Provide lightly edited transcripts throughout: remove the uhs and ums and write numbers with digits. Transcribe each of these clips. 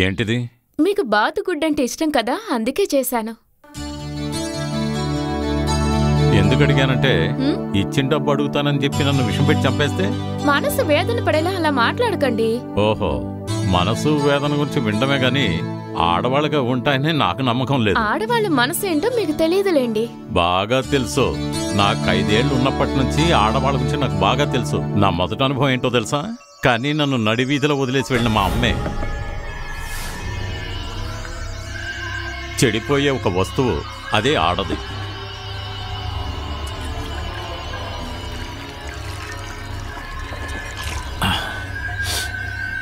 ఏంటిది? మీకు బాతుగుడ్డంటే ఇష్టం కదా, అందుకే చేశాను. ఎందుకు అడిగానంటే ఇచ్చిన డబ్బు అడుగుతానని చెప్పి నన్ను విషం పెట్టి చంపేస్తే మనసు వేదన పడేలా అలా మాట్లాడకండి. ఓహో, మనసు వేదన గురించి వినడమే గాని ఆడవాళ్ళగా ఉంటాయని నాకు నమ్మకం లేదు. ఆడవాళ్ళ మనసు ఏంటో మీకు తెలియదులేండి. బాగా తెలుసు. నాకు 5 ఏళ్ళు ఉన్నప్పటి నుంచి ఆడవాళ్ళ గురించి నాకు బాగా తెలుసు. నా మొదటి అనుభవం ఏంటో తెలుసా? కానీ నన్ను నడివీధిలో వదిలేసి వెళ్ళిన మా అమ్మే. చెడిపోయే ఒక వస్తువు, అదే ఆడది.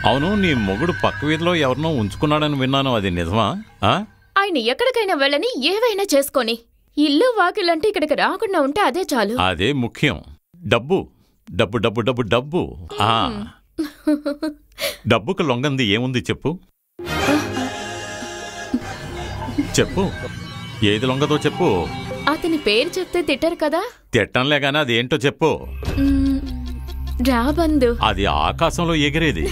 అవును, నీ మొగుడు పక్క వీధిలో ఎవరినో ఉంచుకున్నాడని విన్నాను, అది నిజమా? ఆయన ఎక్కడికైనా వెళ్ళని, ఏవైనా చేసుకొని, ఇల్లు వాకిలంటే ఇక్కడికి రాకుండా ఉంటే అదే చాలు. అదే ముఖ్యం. డబ్బు డబ్బు డబ్బు డబ్బు డబ్బు. డబ్బుకు లొంగంది ఏముంది చెప్పు చెప్పు, ఏది లొంగదో చెప్పు. అతని పేరు చెప్తే తిట్టరు కదా? తిట్టంలే గానీ అది ఏంటో చెప్పు. రాబందు. అది ఆకాశంలో ఎగిరేది.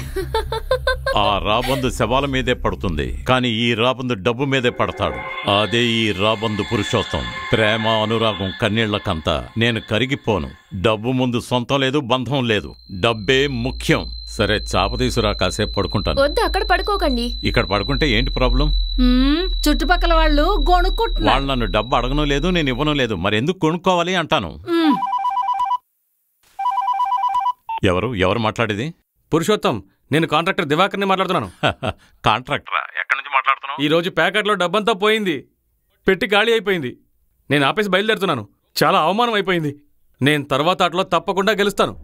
ఆ రాబందు శవాల మీదే పడుతుంది, కానీ ఈ రాబందు డబ్బు మీదే పడతాడు. అదే ఈ రాబందు పురుషోత్తం. ప్రేమ, అనురాగం, కన్నీళ్లకంత నేను కరిగిపోను. డబ్బు ముందు సొంతం లేదు, బంధం లేదు. డబ్బే ముఖ్యం. సరే, చాప తీసురా, కాసేపు పడుకుంటాను. వద్దు, అక్కడ పడుకోకండి. ఇక్కడ పడుకుంటే ఏంటి ప్రాబ్లం? చుట్టుపక్కల వాళ్ళు కొనుక్కుంటున్నారు. వాళ్ళు నన్ను డబ్బు అడగను లేదు, నేను ఇవ్వను లేదు, మరి ఎందుకు కొనుక్కోవాలి అంటాను. ఎవరు మాట్లాడేది? పురుషోత్తం, నేను కాంట్రాక్టర్ దివాకర్ని మాట్లాడుతున్నాను. కాంట్రాక్టరా? ఎక్కడి నుంచి మాట్లాడుతున్నావు? ఈ రోజు ప్యాకెట్లో డబ్బంతా పోయింది, పెట్టి ఖాళీ అయిపోయింది. నేను ఆపేసి బయలుదేరుతున్నాను. చాలా అవమానం అయిపోయింది. నేను తర్వాత అట్లో తప్పకుండా గెలుస్తాను.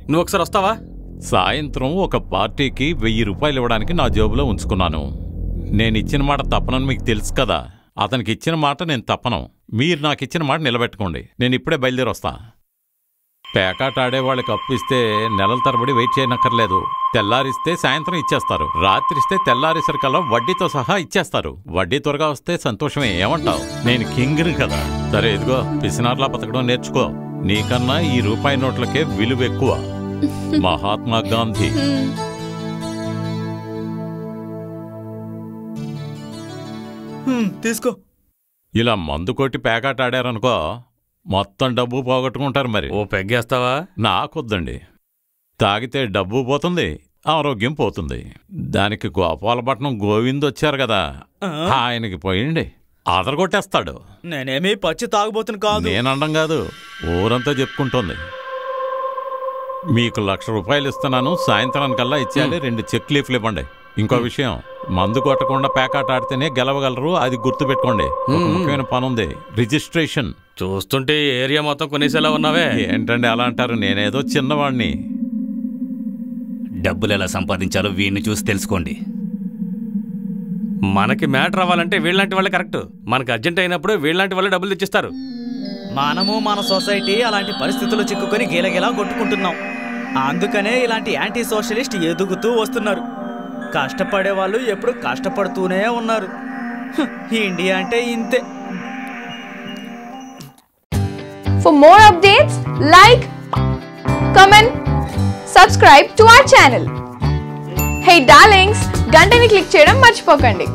నువ్వు ఒకసారి వస్తావా? సాయంత్రం ఒక పార్టీకి 1000 రూపాయలు ఇవ్వడానికి నా జేబులో ఉంచుకున్నాను. నేను ఇచ్చిన మాట తప్పనని మీకు తెలుసు కదా. అతనికి ఇచ్చిన మాట నేను తప్పను. మీరు నాకు ఇచ్చిన మాట నిలబెట్టుకోండి. నేను ఇప్పుడే బయలుదేరి వస్తా. పేకాట ఆడేవాళ్ళకి అప్పు ఇస్తే నెలల తరబడి వెయిట్ చేయనక్కర్లేదు. తెల్లారిస్తే సాయంత్రం ఇచ్చేస్తారు. రాత్రిస్తే తెల్లారేసరికల్లా వడ్డీతో సహా ఇచ్చేస్తారు. వడ్డీ త్వరగా వస్తే సంతోషమే. ఏమంటావు? నేను కింగ్ని కదా. సరే, ఇదిగో పిసినార్లా బతకడం నేర్చుకో. నీకన్నా ఈ రూపాయి నోట్లకే విలువ ఎక్కువ. మహాత్మా గాంధీ. తీసుకో. ఇలా మందు కొట్టి పేకాట ఆడారనుకో, మొత్తం డబ్బు పోగొట్టుకుంటారు. మరి ఓ పెగ్గేస్తావా? నాకొద్దండి. తాగితే డబ్బు పోతుంది, ఆరోగ్యం పోతుంది. దానికి గోపాలపట్నం గోవింద్ వచ్చారు కదా, ఆయనకి పోయిండి, ఆదరగొట్టేస్తాడు. నేనేమీ పచ్చి తాగుబోతును కాదు. నేనండం కాదు, ఊరంతా చెప్పుకుంటోంది. మీకు 1,00,000 రూపాయలు ఇస్తున్నాను, సాయంత్రానికల్లా ఇచ్చేయాలి. 2 చెక్ లీఫ్లు ఇవ్వండి. ఇంకో విషయం, మందు కొట్టకుండా పేకాట ఆడితేనే గెలవగలరు, అది గుర్తుపెట్టుకోండి. ఒక ముఖ్యమైన పని ఉంది, రిజిస్ట్రేషన్. చూస్తుంటే ఏరియా మొత్తం కొనేసేలా ఉన్నావే. ఏంటండి అలా అంటారు? నేనేదో చిన్నవాడిని. డబ్బులు ఎలా సంపాదించాలో వీడిని చూసి తెలుసుకోండి. మనకి మ్యాటర్ అవ్వాలంటే వీళ్ళంటి వాళ్ళే కరెక్ట్. మనకు అర్జెంట్ అయినప్పుడు వీళ్ళంటి వాళ్ళే డబ్బులు తెచ్చిస్తారు. మనము మన సొసైటీ అలాంటి పరిస్థితుల్లో చిక్కుకొని గీలగీలా కొట్టుకుంటున్నాం. అందుకనే ఇలాంటి యాంటీ సోషలిస్ట్ ఎదుగుతూ వస్తున్నారు. కష్టపడే వాళ్ళు ఎప్పుడు కష్టపడుతూనే ఉన్నారు. ఇండియా అంటే ఇంతే. For more updates, like, comment, subscribe to our channel. Hey darlings, గంటని click చేయడం మర్చిపోకండి.